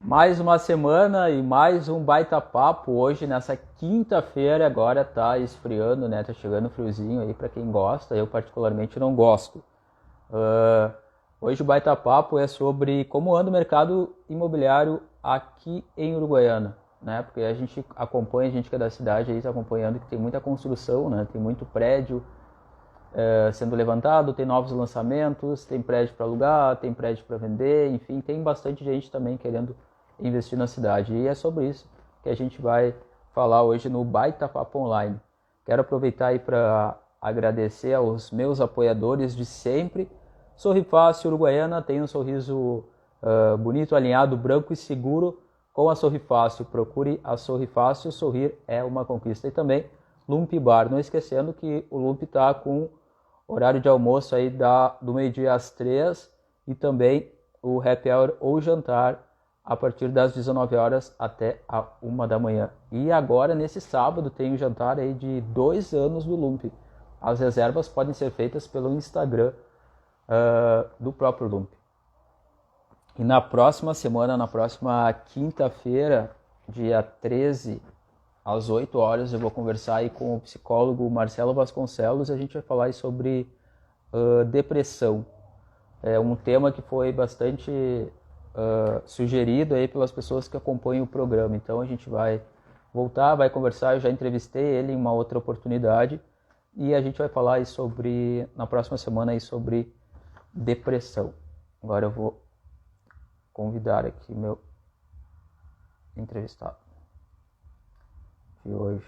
Mais uma semana e mais um baita papo hoje nessa quinta-feira. Agora tá esfriando, né? Tá chegando friozinho aí para quem gosta. Eu particularmente não gosto. Ah, Hoje o baita papo é sobre como anda o mercado imobiliário aqui em Uruguaiana, né? Porque a gente acompanha, a gente que é da cidade aí tá acompanhando que tem muita construção, né? Tem muito prédio sendo levantado, tem novos lançamentos, tem prédio para alugar, tem prédio para vender, enfim, tem bastante gente também querendo investir na cidade. E é sobre isso que a gente vai falar hoje no Baita Papo Online. Quero aproveitar aí para agradecer aos meus apoiadores de sempre. Sorri Fácil Uruguaiana tem um sorriso bonito, alinhado, branco e seguro com a Sorri Fácil. Procure a Sorri Fácil, sorrir é uma conquista. E também Lump Bar, não esquecendo que o Lump está com horário de almoço aí do meio-dia às 3 e também o happy hour ou jantar a partir das 19 horas até a 1 da manhã. E agora, nesse sábado, tem um jantar aí de 2 anos do Lump. As reservas podem ser feitas pelo Instagram do próprio Lump. E na próxima semana, na próxima quinta-feira, dia 13, às 8 horas, eu vou conversar aí com o psicólogo Marcelo Vasconcelos e a gente vai falar aí sobre depressão. É um tema que foi bastante sugerido aí pelas pessoas que acompanham o programa. Então a gente vai voltar, vai conversar. Eu já entrevistei ele em uma outra oportunidade e a gente vai falar aí sobre, na próxima semana, aí sobre depressão. Agora eu vou convidar aqui meu entrevistado de hoje.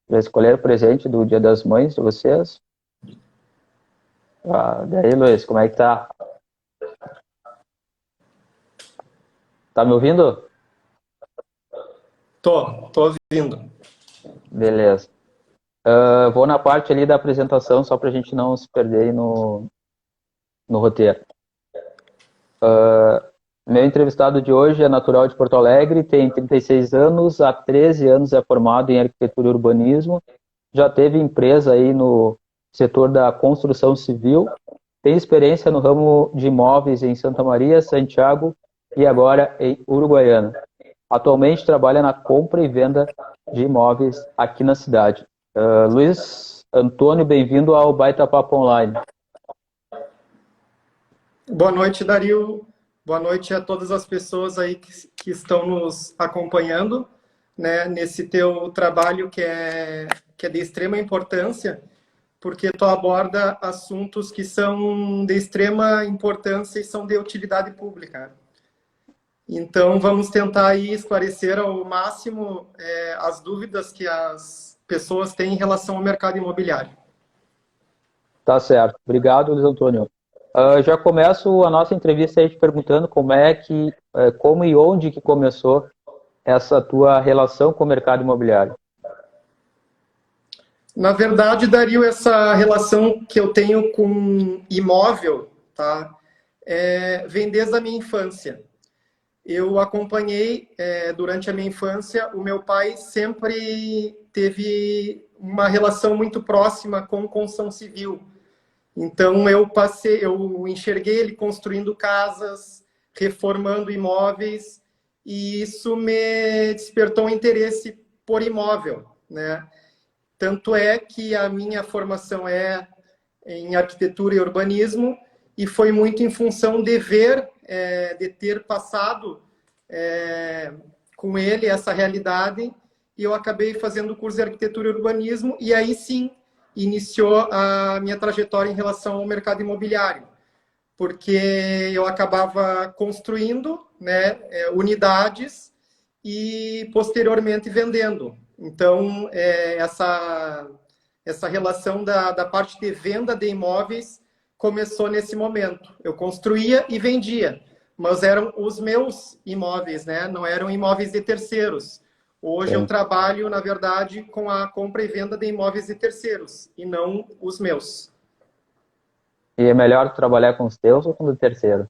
Já escolheram o presente do Dia das Mães de vocês? Daí, Luiz, como é que tá? Tá me ouvindo? Tô ouvindo. Beleza. Vou na parte ali da apresentação, só para a gente não se perder aí no roteiro. Meu entrevistado de hoje é natural de Porto Alegre, tem 36 anos, há 13 anos é formado em arquitetura e urbanismo, já teve empresa aí no setor da construção civil, tem experiência no ramo de imóveis em Santa Maria, Santiago e agora em Uruguaiana. Atualmente trabalha na compra e venda de imóveis aqui na cidade. Luiz Antônio, bem-vindo ao Baita Papo Online. Boa noite, Dario. Boa noite a todas as pessoas aí que estão nos acompanhando, né, nesse teu trabalho que é de extrema importância, porque tu aborda assuntos que são de extrema importância e são de utilidade pública. Então, vamos tentar aí esclarecer ao máximo as dúvidas que as pessoas têm em relação ao mercado imobiliário. Tá certo. Obrigado, Luiz Antônio. Já começo a nossa entrevista aí te perguntando como e onde que começou essa tua relação com o mercado imobiliário. Na verdade, Dario, essa relação que eu tenho com imóvel, tá? Vem desde a minha infância. Eu acompanhei, durante a minha infância, o meu pai sempre teve uma relação muito próxima com construção civil. Então, eu enxerguei ele construindo casas, reformando imóveis, e isso me despertou um interesse por imóvel, né? Tanto é que a minha formação é em arquitetura e urbanismo, e foi muito em função de ver, de ter passado com ele essa realidade, e eu acabei fazendo o curso de arquitetura e urbanismo, e aí sim iniciou a minha trajetória em relação ao mercado imobiliário, porque eu acabava construindo, né, unidades e posteriormente vendendo. Então, essa relação da parte de venda de imóveis começou nesse momento. Eu construía e vendia, mas eram os meus imóveis, né? Não eram imóveis de terceiros. Hoje eu Sim. trabalho, na verdade, com a compra e venda de imóveis de terceiros, e não os meus. E é melhor trabalhar com os teus ou com o terceiro?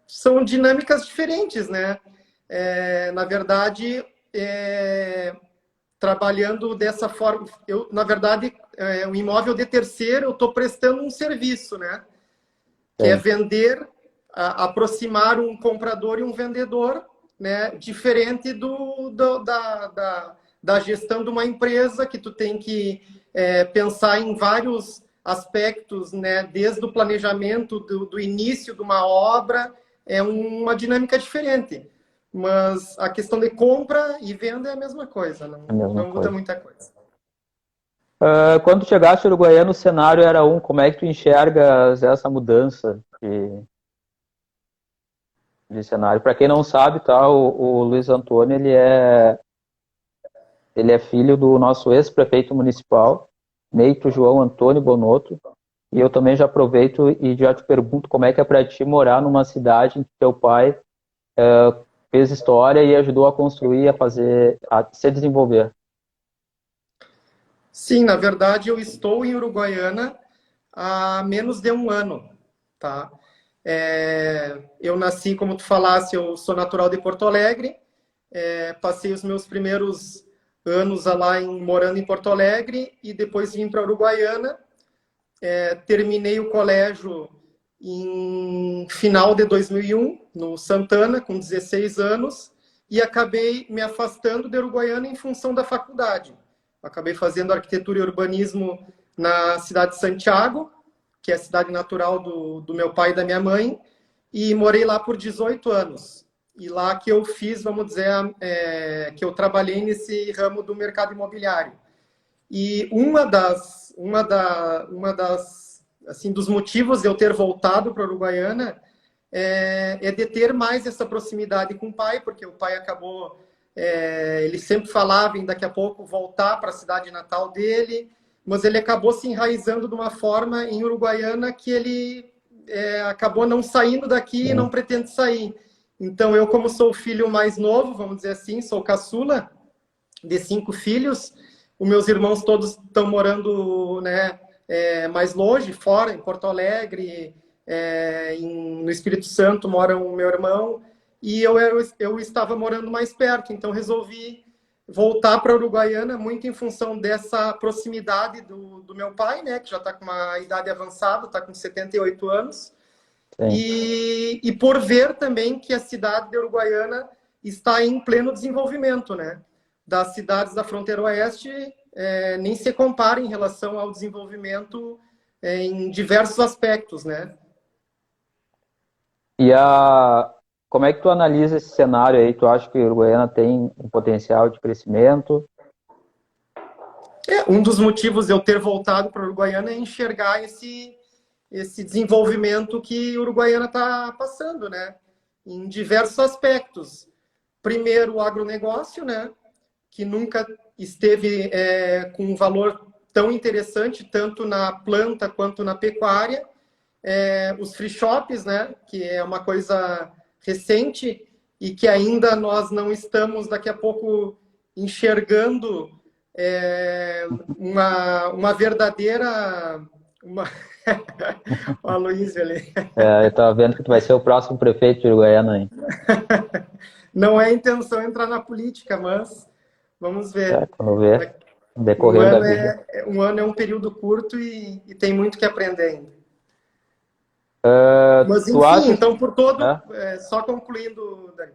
São dinâmicas diferentes, né? Na verdade, trabalhando dessa forma. Eu, na verdade, o imóvel de terceiro, eu estou prestando um serviço, né? Que é vender, aproximar um comprador e um vendedor, né? Diferente da gestão de uma empresa, que tu tem que pensar em vários aspectos, né? Desde o planejamento do início de uma obra, é uma dinâmica diferente. Mas a questão de compra e venda é a mesma coisa, não muda muita coisa. Quando tu chegaste ao Uruguaiana, o cenário era como é que tu enxergas essa mudança de cenário? Para quem não sabe, tá, o Luiz Antônio, ele é filho do nosso ex-prefeito municipal, Neito João Antônio Bonotto, e eu também já aproveito e já te pergunto como é que é para ti morar numa cidade em que teu pai fez história e ajudou a construir, a se desenvolver. Sim, na verdade eu estou em Uruguaiana há menos de um ano, tá? Eu nasci, como tu falasse, eu sou natural de Porto Alegre, passei os meus primeiros anos lá morando em Porto Alegre e depois vim para Uruguaiana, terminei o colégio em final de 2001, no Santana, com 16 anos, e acabei me afastando de Uruguaiana em função da faculdade. Acabei fazendo arquitetura e urbanismo na cidade de Santiago, que é a cidade natural do meu pai e da minha mãe, e morei lá por 18 anos. E lá que eu fiz, vamos dizer, que eu trabalhei nesse ramo do mercado imobiliário. E assim, dos motivos de eu ter voltado para a Uruguaiana é de ter mais essa proximidade com o pai, porque o pai acabou, ele sempre falava em daqui a pouco voltar para a cidade natal dele, mas ele acabou se enraizando de uma forma em Uruguaiana que ele acabou não saindo daqui e não pretende sair. Então, eu, como sou o filho mais novo, vamos dizer assim, sou caçula de 5 filhos, os meus irmãos todos estão morando, né, mais longe, fora, em Porto Alegre, no Espírito Santo mora o meu irmão, e eu estava morando mais perto, então resolvi voltar para a Uruguaiana, muito em função dessa proximidade do meu pai, né, que já está com uma idade avançada, está com 78 anos, e por ver também que a cidade de Uruguaiana está em pleno desenvolvimento, né? Das cidades da fronteira oeste, nem se compara em relação ao desenvolvimento em diversos aspectos, né? E como é que tu analisa esse cenário aí? Tu acha que a Uruguaiana tem um potencial de crescimento? Um dos motivos de eu ter voltado para a Uruguaiana é enxergar esse desenvolvimento que a Uruguaiana está passando, né? Em diversos aspectos. Primeiro, o agronegócio, né? Que nunca esteve com um valor tão interessante, tanto na planta quanto na pecuária. Os free shops, né? Que é uma coisa recente e que ainda nós não estamos, daqui a pouco, enxergando uma verdadeira... O Aloysio ali. Eu estava vendo que tu vai ser o próximo prefeito de Uruguaiana, hein? Não é a intenção entrar na política, mas vamos ver. Quando ver, no decorrer da vida. Um ano é um período curto e tem muito que aprender ainda. Mas, enfim, então, por todo... só concluindo, Dani,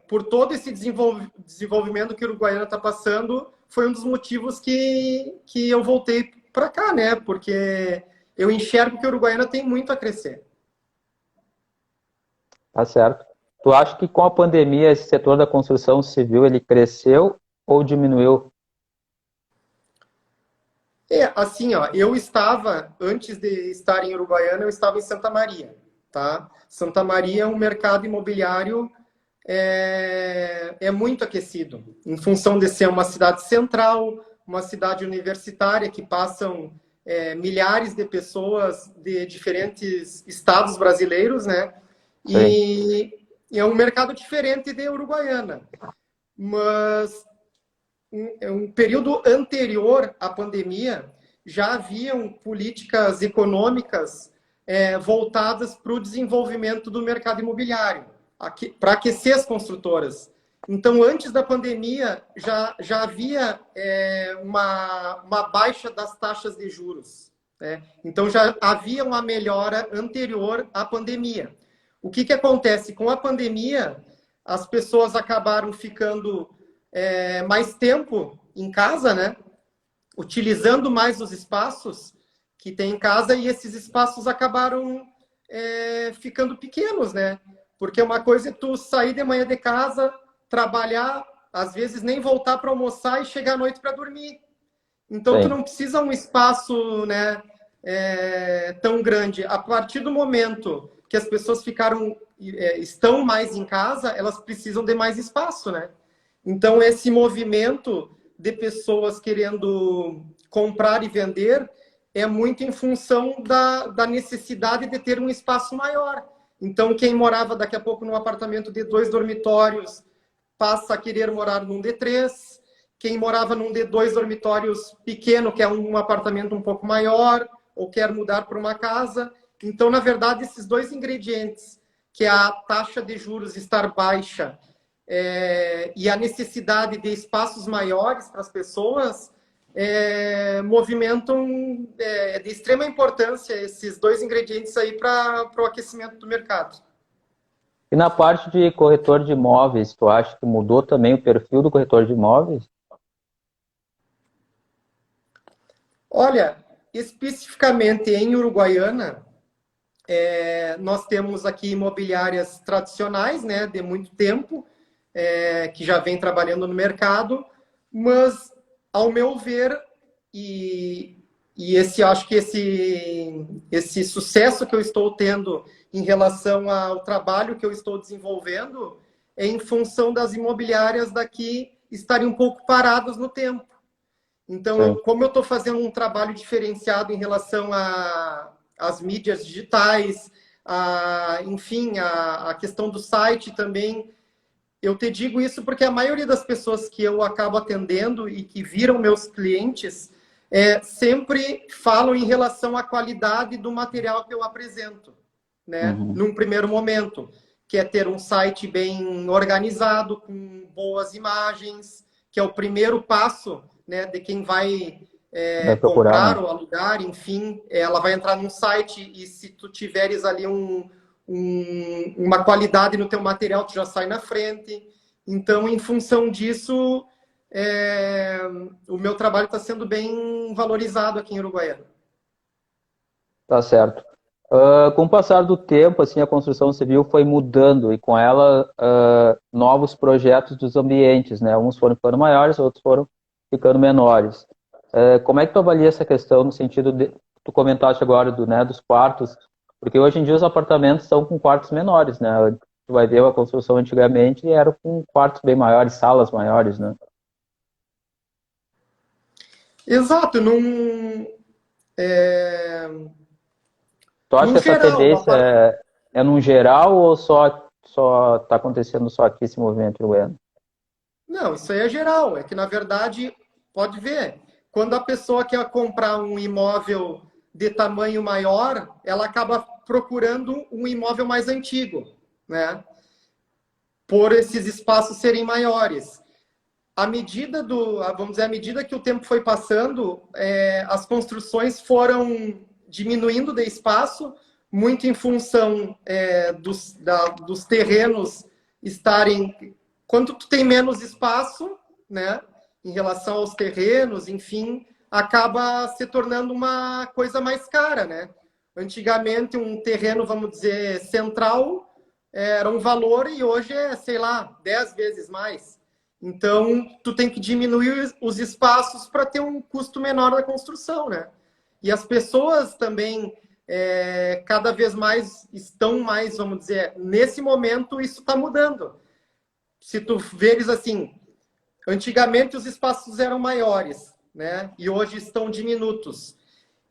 por todo esse desenvolvimento que o Uruguaiana está passando, foi um dos motivos que eu voltei para cá, né? Porque eu enxergo que o Uruguaiana tem muito a crescer. Tá certo. Tu acha que com a pandemia esse setor da construção civil ele cresceu ou diminuiu? Assim, ó, eu estava, antes de estar em Uruguaiana, eu estava em Santa Maria, tá? Santa Maria é um mercado imobiliário muito aquecido, em função de ser uma cidade central, uma cidade universitária que passam milhares de pessoas de diferentes estados brasileiros, né? E é um mercado diferente de Uruguaiana. Mas um período anterior à pandemia, já haviam políticas econômicas voltadas para o desenvolvimento do mercado imobiliário, para aquecer as construtoras. Então, antes da pandemia, já havia uma baixa das taxas de juros, né? Então, já havia uma melhora anterior à pandemia. O que acontece? Com a pandemia, as pessoas acabaram ficando mais tempo em casa, né? Utilizando mais os espaços que tem em casa, e esses espaços acabaram ficando pequenos, né? Porque uma coisa é tu sair de manhã de casa, trabalhar, às vezes nem voltar para almoçar e chegar à noite para dormir. Então, tu Sim. não precisa um espaço, né, tão grande. A partir do momento que as pessoas estão mais em casa, elas precisam de mais espaço, né? Então, esse movimento de pessoas querendo comprar e vender é muito em função da necessidade de ter um espaço maior. Então, quem morava daqui a pouco num apartamento de 2 dormitórios passa a querer morar num D3. Quem morava num D2 dormitórios pequeno, quer um apartamento um pouco maior, ou quer mudar para uma casa. Então, na verdade, esses dois ingredientes, que é a taxa de juros estar baixa e a necessidade de espaços maiores para as pessoas, movimentam de extrema importância esses dois ingredientes aí para o aquecimento do mercado. E na parte de corretor de imóveis, tu acha que mudou também o perfil do corretor de imóveis? Olha, especificamente em Uruguaiana, nós temos aqui imobiliárias tradicionais, né, de muito tempo, que já vem trabalhando no mercado, mas, ao meu ver, acho que esse sucesso que eu estou tendo em relação ao trabalho que eu estou desenvolvendo é em função das imobiliárias daqui estarem um pouco paradas no tempo. Então, Sim. como eu estou fazendo um trabalho diferenciado em relação às mídias digitais, enfim, a questão do site também, eu te digo isso porque a maioria das pessoas que eu acabo atendendo e que viram meus clientes sempre falam em relação à qualidade do material que eu apresento, né? Uhum. Num primeiro momento, que é ter um site bem organizado, com boas imagens, que é o primeiro passo, né, de quem vai Vai procurar, comprar né? ou alugar, enfim, ela vai entrar num site e se tu tiveres ali uma qualidade no teu material, tu já sai na frente. Então, em função disso, o meu trabalho está sendo bem valorizado aqui em Uruguaiana. Tá certo. Com o passar do tempo, assim, a construção civil foi mudando e com ela novos projetos dos ambientes, né? Uns foram ficando maiores, outros foram ficando menores. Como é que tu avalia essa questão no sentido de tu comentaste agora né, dos quartos? Porque hoje em dia os apartamentos estão com quartos menores, né? Tu vai ver a construção antigamente e era com quartos bem maiores, salas maiores, né? Exato, Tu acha que num essa geral, tendência é num geral ou só está acontecendo só aqui esse movimento urbano? não, isso aí é geral. É que, na verdade, pode ver, quando a pessoa quer comprar um imóvel de tamanho maior, ela acaba procurando um imóvel mais antigo, né? Por esses espaços serem maiores. Vamos dizer, à medida que o tempo foi passando, as construções foram diminuindo de espaço, muito em função dos terrenos estarem. Quando tu tem menos espaço, né, em relação aos terrenos, enfim, acaba se tornando uma coisa mais cara, né? Antigamente, um terreno, vamos dizer, central, era um valor e hoje é, sei lá, 10 vezes mais. Então, tu tem que diminuir os espaços para ter um custo menor na construção, né? E as pessoas também cada vez mais estão mais, vamos dizer, nesse momento isso está mudando. Se tu veres assim, antigamente os espaços eram maiores, né? E hoje estão diminutos.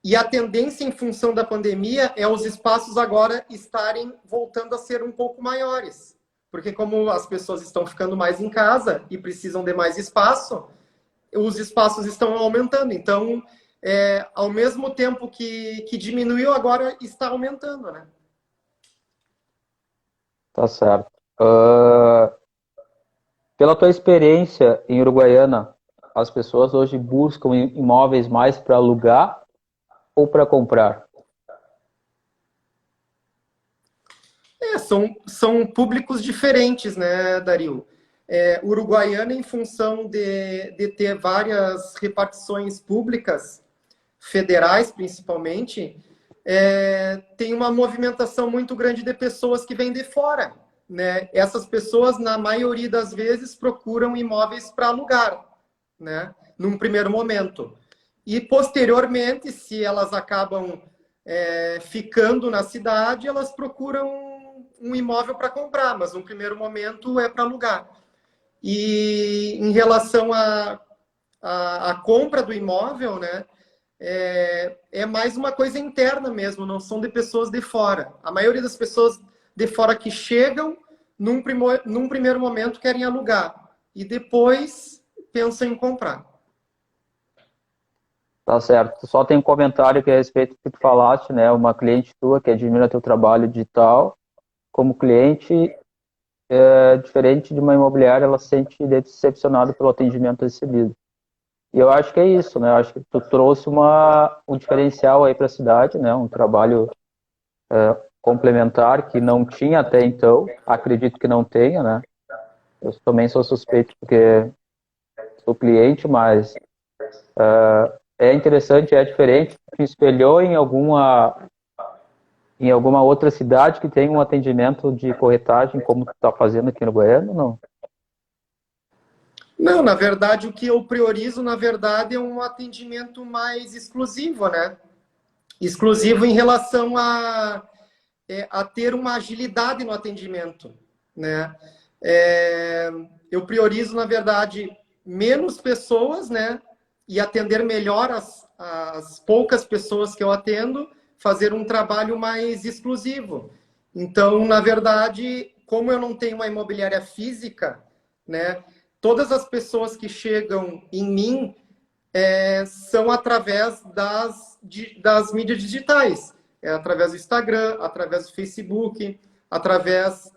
E a tendência em função da pandemia é os espaços agora estarem voltando a ser um pouco maiores. Porque como as pessoas estão ficando mais em casa e precisam de mais espaço, os espaços estão aumentando. Então, ao mesmo tempo que diminuiu, agora está aumentando, né? Tá certo. Ah, Pela tua experiência em Uruguaiana, as pessoas hoje buscam imóveis mais para alugar ou para comprar? São públicos diferentes, né, Dario? Uruguaiana, em função de ter várias repartições públicas, federais principalmente, tem uma movimentação muito grande de pessoas que vêm de fora, né? Essas pessoas, na maioria das vezes, procuram imóveis para alugar, né? Num primeiro momento. E, posteriormente, se elas acabam ficando na cidade, elas procuram um imóvel para comprar, mas no primeiro momento é para alugar. E em relação à compra do imóvel, né? É mais uma coisa interna mesmo, não são de pessoas de fora. A maioria das pessoas de fora que chegam, num primeiro momento, querem alugar. E depois pensam em comprar. Tá certo. Só tem um comentário que é a respeito do que tu falaste, né? Uma cliente tua que admira teu trabalho digital, como cliente, diferente de uma imobiliária, ela se sente decepcionada pelo atendimento recebido. E eu acho que é isso, né? Eu acho que tu trouxe um diferencial aí para a cidade, né? Um trabalho complementar que não tinha até então, acredito que não tenha, né? Eu também sou suspeito porque sou cliente, mas é interessante, é diferente. Te espelhou em alguma outra cidade que tem um atendimento de corretagem como tu está fazendo aqui no Goiânia, não? Não, na verdade, o que eu priorizo, na verdade, é um atendimento mais exclusivo, né? Exclusivo em relação a ter uma agilidade no atendimento, né? Eu priorizo, na verdade, menos pessoas, né? E atender melhor as poucas pessoas que eu atendo, fazer um trabalho mais exclusivo. Então, na verdade, como eu não tenho uma imobiliária física, né? Todas as pessoas que chegam em mim são através das mídias digitais. Através do Instagram, através do Facebook, através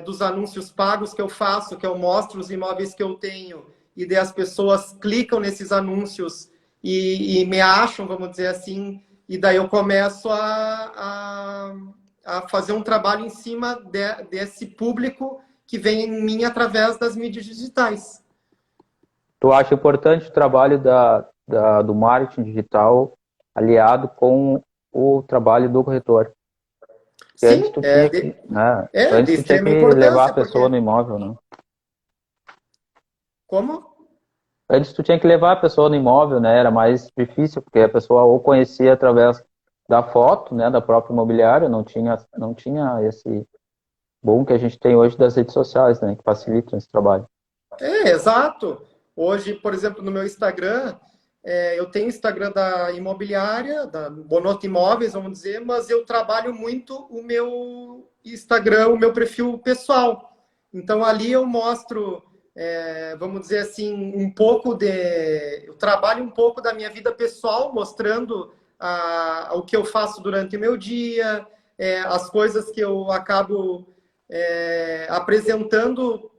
dos anúncios pagos que eu faço, que eu mostro os imóveis que eu tenho, e daí as pessoas clicam nesses anúncios e me acham, vamos dizer assim, e daí eu começo a fazer um trabalho em cima desse público que vem em mim através das mídias digitais. Tu acha importante o trabalho do marketing digital aliado com o trabalho do corretor? Porque antes Sim, tu tinha que, né? de Antes tu tinha extrema que levar a importância, pessoa porque... no imóvel, né? Como? Antes tu tinha que levar a pessoa no imóvel, né? Era mais difícil, porque a pessoa ou conhecia através da foto, né? Da própria imobiliária, não tinha esse boom que a gente tem hoje das redes sociais, né? Que facilitam esse trabalho. Exato. Hoje, por exemplo, no meu Instagram, eu tenho o Instagram da imobiliária, da Bonoto Imóveis, vamos dizer, mas eu trabalho muito o meu Instagram, o meu perfil pessoal. Então, ali eu mostro, vamos dizer assim, eu trabalho um pouco da minha vida pessoal, mostrando o que eu faço durante o meu dia, as coisas que eu acabo apresentando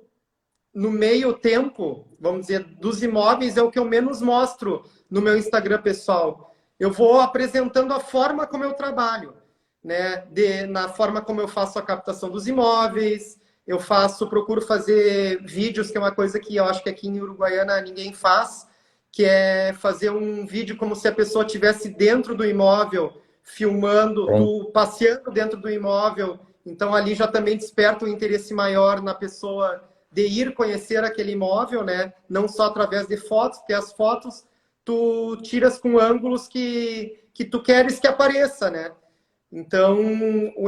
no meio tempo, vamos dizer, dos imóveis é o que eu menos mostro no meu Instagram pessoal. Eu vou apresentando a forma como eu trabalho, né? Na forma como eu faço a captação dos imóveis, procuro fazer vídeos, que é uma coisa que eu acho que aqui em Uruguaiana ninguém faz, que é fazer um vídeo como se a pessoa estivesse dentro do imóvel, filmando, Tem. passeando dentro do imóvel. Então ali já também desperta um interesse maior na pessoa de ir conhecer aquele imóvel, né? Não só através de fotos, porque as fotos tu tiras com ângulos que tu queres que apareça, né? Então,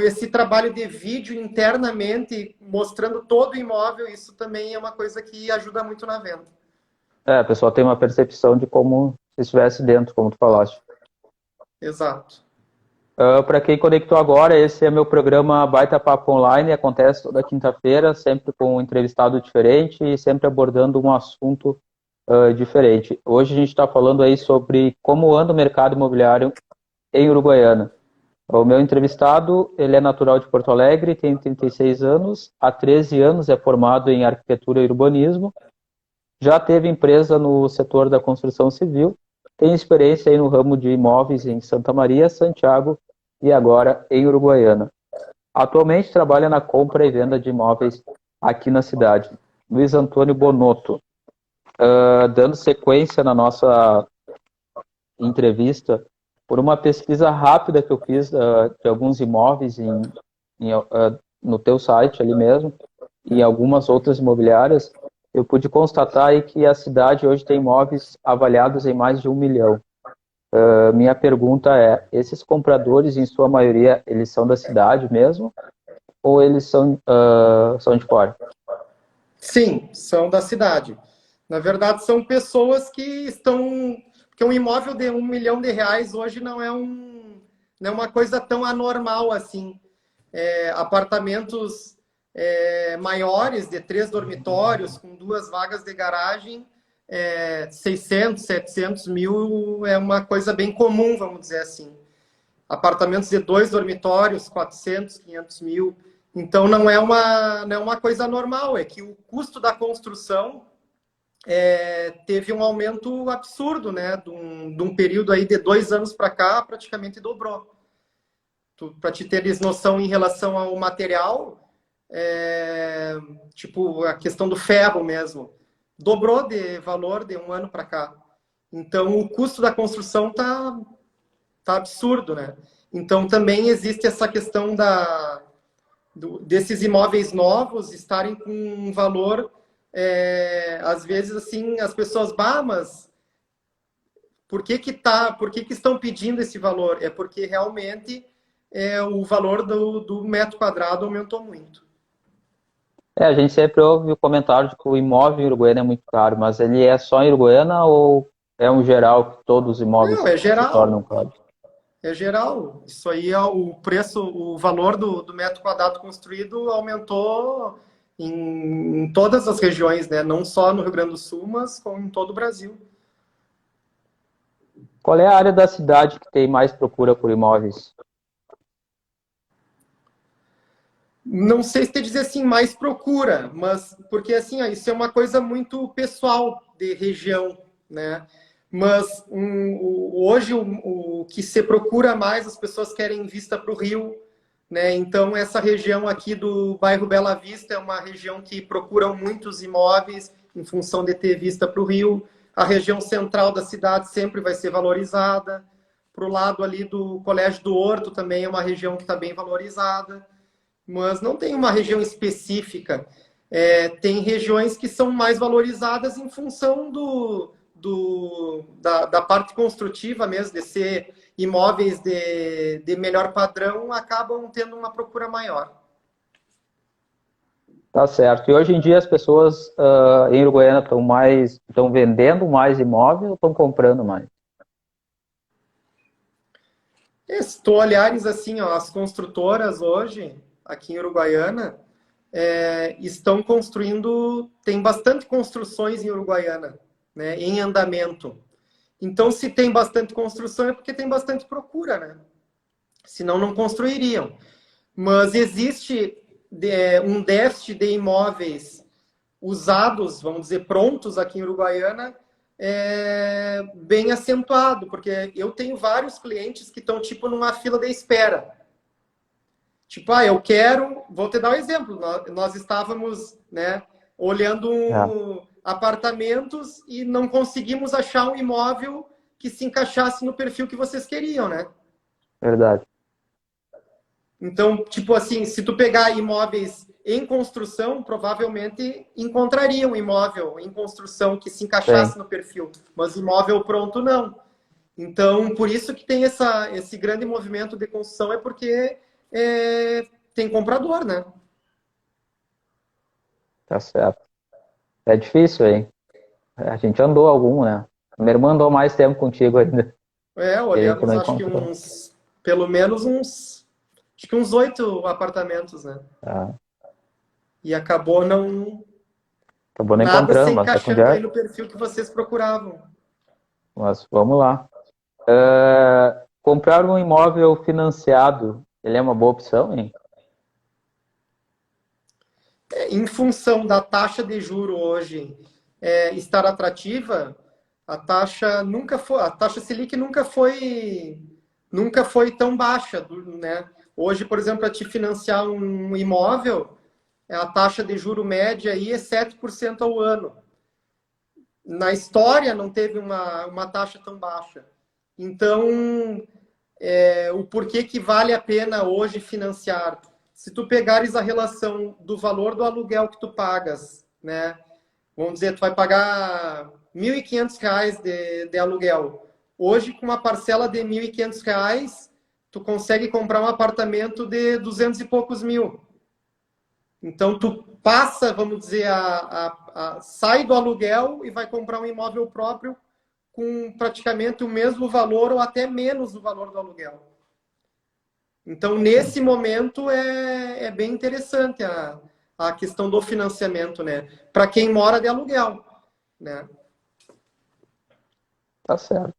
esse trabalho de vídeo internamente, mostrando todo o imóvel, isso também é uma coisa que ajuda muito na venda. A pessoa tem uma percepção de como se estivesse dentro, como tu falaste. Exato. Para quem conectou agora, esse é meu programa Baita Papo Online, acontece toda quinta-feira, sempre com um entrevistado diferente e sempre abordando um assunto diferente. Hoje a gente está falando aí sobre como anda o mercado imobiliário em Uruguaiana. O meu entrevistado, ele é natural de Porto Alegre, tem 36 anos, há 13 anos é formado em arquitetura e urbanismo, já teve empresa no setor da construção civil, tem experiência aí no ramo de imóveis em Santa Maria, Santiago e agora em Uruguaiana. Atualmente trabalha na compra e venda de imóveis aqui na cidade. Luiz Antônio Bonotto. Dando sequência na nossa entrevista, por uma pesquisa rápida que eu fiz de alguns imóveis no teu site ali mesmo, e algumas outras imobiliárias, eu pude constatar aí que a cidade hoje tem imóveis avaliados em mais de 1 milhão. Minha pergunta é, esses compradores, em sua maioria, eles são da cidade mesmo? Ou eles são de fora? Sim, são da cidade. Na verdade, são pessoas que estão... Porque um imóvel de R$ 1 milhão hoje não é uma coisa tão anormal assim. Apartamentos maiores, de 3 dormitórios, com 2 vagas de garagem, 600, 700 mil é uma coisa bem comum, vamos dizer assim. Apartamentos de 2 dormitórios, 400, 500 mil. Então, não é uma coisa normal, é que o custo da construção teve um aumento absurdo, né? De um período aí de 2 anos para cá, praticamente dobrou. Para te teres noção em relação ao material, tipo a questão do ferro mesmo, dobrou de valor de 1 ano para cá. Então, o custo da construção tá absurdo, né? Então, também existe essa questão desses imóveis novos estarem com um valor, às vezes, assim, as pessoas, mas por que estão pedindo esse valor? É porque realmente o valor do metro quadrado aumentou muito. A gente sempre ouve o comentário de que o imóvel em Uruguaiana é muito caro, mas ele é só em Uruguaiana ou é um geral que todos os imóveis Não, é se tornam geral. caros? É geral. Isso aí é o preço, o valor do metro quadrado construído aumentou em todas as regiões, né? Não só no Rio Grande do Sul, mas como em todo o Brasil. Qual é a área da cidade que tem mais procura por imóveis? Não sei se te dizer assim, mais procura, mas porque assim, isso é uma coisa muito pessoal de região, né? Mas hoje o que se procura mais, as pessoas querem vista para o Rio, né? Então essa região aqui do bairro Bela Vista é uma região que procuram muitos imóveis em função de ter vista para o Rio. A região central da cidade sempre vai ser valorizada. Para o lado ali do Colégio do Horto também é uma região que está bem valorizada, mas não tem uma região específica. Tem regiões que são mais valorizadas em função da parte construtiva mesmo, de ser imóveis de melhor padrão, acabam tendo uma procura maior. Tá certo. E hoje em dia as pessoas em Uruguaiana estão vendendo mais imóvel ou estão comprando mais? Se tu olhares assim, ó, as construtoras hoje, aqui em Uruguaiana, estão construindo, tem bastante construções em Uruguaiana, né, em andamento. Então, se tem bastante construção, é porque tem bastante procura, né? Senão não construiriam. Mas existe um déficit de imóveis usados, vamos dizer, prontos aqui em Uruguaiana, bem acentuado, porque eu tenho vários clientes que estão, tipo, numa fila de espera. Tipo, eu quero... Vou te dar um exemplo. Nós estávamos, né, olhando apartamentos e não conseguimos achar um imóvel que se encaixasse no perfil que vocês queriam, né? Verdade. Então, tipo assim, se tu pegar imóveis em construção, provavelmente encontraria um imóvel em construção que se encaixasse Sim. no perfil, mas imóvel pronto não. Então, por isso que tem esse grande movimento de construção, é porque tem comprador, né? Tá certo. É difícil, hein? A gente andou algum, né? Minha irmã andou mais tempo contigo ainda. E a gente Olhamos, não acho que encontrou. pelo menos acho que uns 8 apartamentos, né? Tá. E acabou Acabou não nada se encontrando, mas tá com encaixando aí direto. no perfil que vocês procuravam. Mas vamos lá. comprar um imóvel financiado, ele é uma boa opção, hein? Em função da taxa de juro hoje estar atrativa, a taxa Selic nunca foi tão baixa, né? Hoje, por exemplo, para te financiar um imóvel, a taxa de juro média aí é 7% ao ano. Na história não teve uma taxa tão baixa. Então, o porquê que vale a pena hoje financiar? Se tu pegares a relação do valor do aluguel que tu pagas, né? Vamos dizer, tu vai pagar R$ 1.500 de aluguel. Hoje, com uma parcela de R$ 1.500, tu consegue comprar um apartamento de 200 e poucos mil. Então, tu passa, vamos dizer, sai do aluguel e vai comprar um imóvel próprio com praticamente o mesmo valor ou até menos o valor do aluguel. Então, nesse momento, é bem interessante a questão do financiamento, né? Para quem mora de aluguel, né? Tá certo.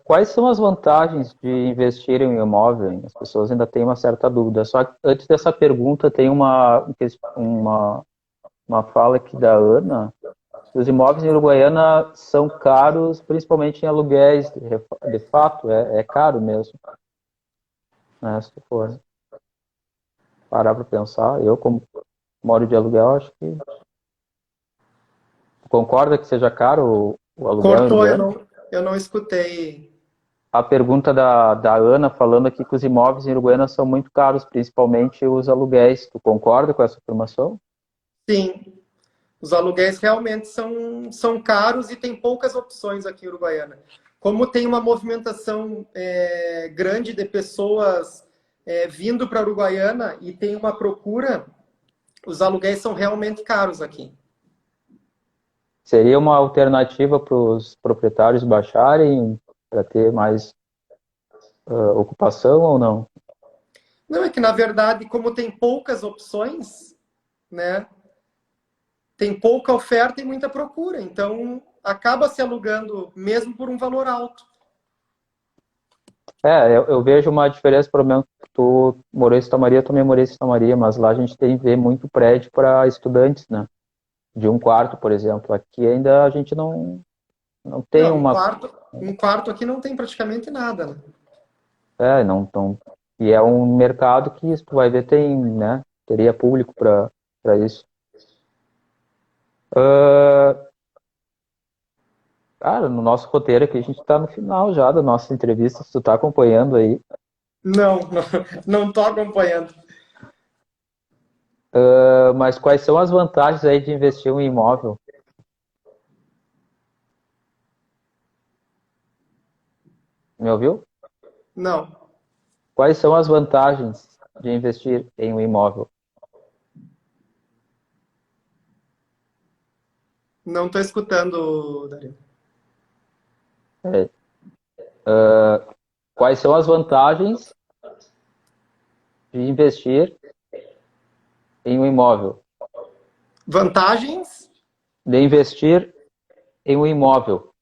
Quais são as vantagens de investir em um imóvel, hein? As pessoas ainda têm uma certa dúvida. Só que antes dessa pergunta, tem uma fala aqui da Ana. Os imóveis em Uruguaiana são caros, principalmente em aluguéis. De fato, é caro mesmo, né? Se tu for parar para pensar, eu como moro de aluguel, acho que concorda que seja caro o aluguel em Cortou, Uruguaiana? eu não escutei. A pergunta da Ana falando aqui que os imóveis em Uruguaiana são muito caros, principalmente os aluguéis. Tu concorda com essa afirmação? Sim, os aluguéis realmente são caros e tem poucas opções aqui em Uruguaiana. Como tem uma movimentação grande de pessoas vindo para Uruguaiana e tem uma procura, os aluguéis são realmente caros aqui. Seria uma alternativa para os proprietários baixarem para ter mais ocupação ou não? Não, é que na verdade, como tem poucas opções, né? Tem pouca oferta e muita procura. Então, acaba se alugando mesmo por um valor alto. Eu vejo uma diferença, pelo menos, tu morou em Santa Maria, eu também morei em Santa Maria, mas lá a gente tem vê muito prédio para estudantes, né? De um quarto, por exemplo. Aqui ainda a gente não tem Não, uma. um quarto aqui não tem praticamente nada, né? Não tão. E é um mercado que tu vai ver tem, né? Teria público para isso. Ah, cara, no nosso roteiro aqui a gente está no final já da nossa entrevista. Se tu tá acompanhando aí, Não, não tô acompanhando. mas quais são as vantagens aí de investir em um imóvel? Me ouviu? Não, Quais são as vantagens de investir em um imóvel? não tô escutando, Dario. É, quais são as vantagens de investir em um imóvel? Vantagens? De investir em um imóvel.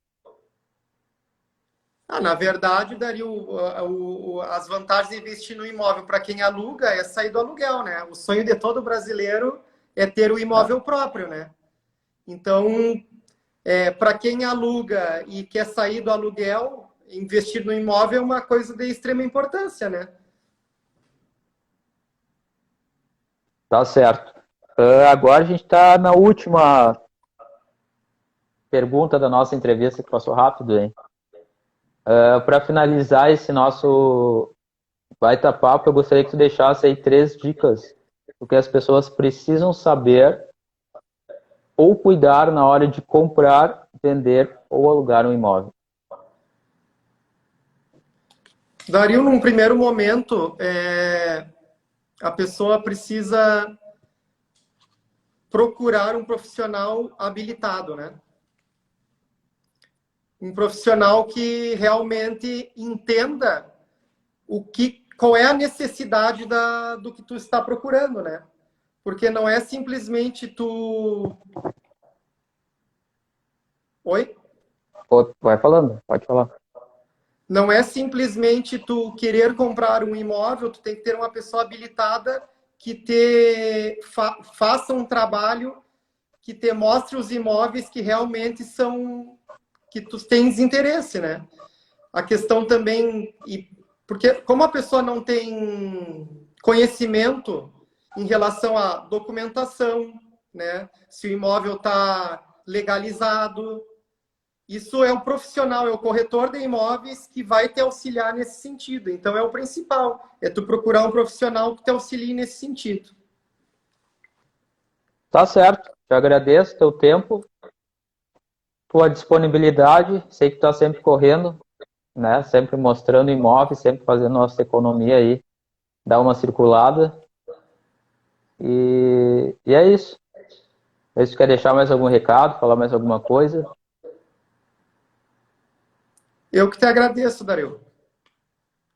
Na verdade, Dario, as vantagens de investir no imóvel para quem aluga é sair do aluguel, né? O sonho de todo brasileiro é ter o Né? imóvel próprio, né? Então, para quem aluga e quer sair do aluguel, investir no imóvel é uma coisa de extrema importância, né? Tá certo. Agora a gente está na última pergunta da nossa entrevista, que passou rápido, hein? Para finalizar esse nosso baita papo, eu gostaria que tu deixasse aí 3 dicas do que as pessoas precisam saber ou cuidar na hora de comprar, vender ou alugar um imóvel. Dario, num primeiro momento, a pessoa precisa procurar um profissional habilitado, né? Um profissional que realmente entenda qual é a necessidade do que tu está procurando, né? Porque não é simplesmente tu. Oi? Vai falando, pode falar. Não é simplesmente tu querer comprar um imóvel, tu tem que ter uma pessoa habilitada que faça um trabalho que te mostre os imóveis que realmente são, que tu tens interesse, né? A questão também, porque como a pessoa não tem conhecimento em relação à documentação, né? Se o imóvel está legalizado, isso é o profissional, é o corretor de imóveis que vai te auxiliar nesse sentido. Então é o principal, é tu procurar um profissional que te auxilie nesse sentido. Tá certo. Te agradeço teu tempo, tua disponibilidade. Sei que tá sempre correndo, né? Sempre mostrando imóveis, sempre fazendo nossa economia aí dar uma circulada. E é isso. Se quer deixar mais algum recado, falar mais alguma coisa? Eu que te agradeço, Dario.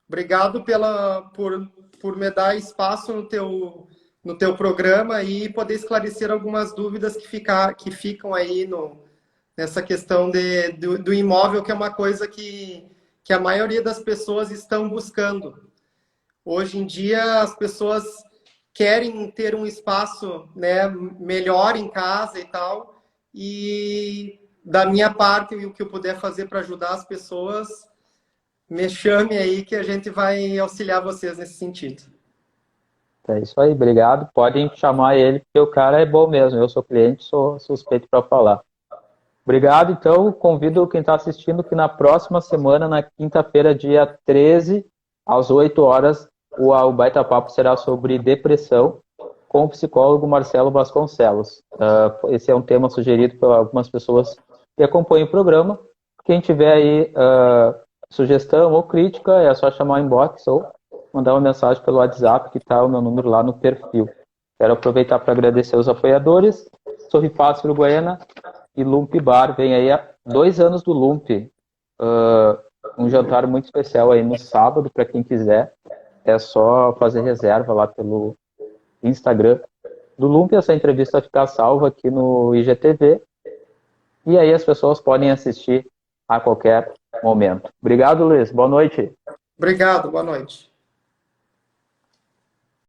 Obrigado por me dar espaço no teu programa e poder esclarecer algumas dúvidas que ficam aí nessa questão do imóvel, que é uma coisa que a maioria das pessoas estão buscando. Hoje em dia, as pessoas querem ter um espaço, né, melhor em casa e tal, e da minha parte, o que eu puder fazer para ajudar as pessoas, me chame aí que a gente vai auxiliar vocês nesse sentido. É isso aí, obrigado. Podem chamar ele, porque o cara é bom mesmo. Eu sou cliente, sou suspeito para falar. Obrigado, então. Convido quem está assistindo que na próxima semana, na quinta-feira, dia 13, às 8 horas, o Baita Papo será sobre depressão com o psicólogo Marcelo Vasconcelos. Esse é um tema sugerido por algumas pessoas que acompanham o programa. Quem tiver aí sugestão ou crítica, é só chamar o inbox ou mandar uma mensagem pelo WhatsApp, que está o meu número lá no perfil. Quero aproveitar para agradecer os apoiadores. Sorrifácil Uruguaiana e Lump Bar. Vem aí há 2 anos do Lump. Um jantar muito especial aí no sábado, para quem quiser. É só fazer reserva lá pelo Instagram do Lump. Essa entrevista vai ficar salva aqui no IGTV. E aí as pessoas podem assistir a qualquer momento. Obrigado, Luiz. Boa noite. Obrigado, boa noite.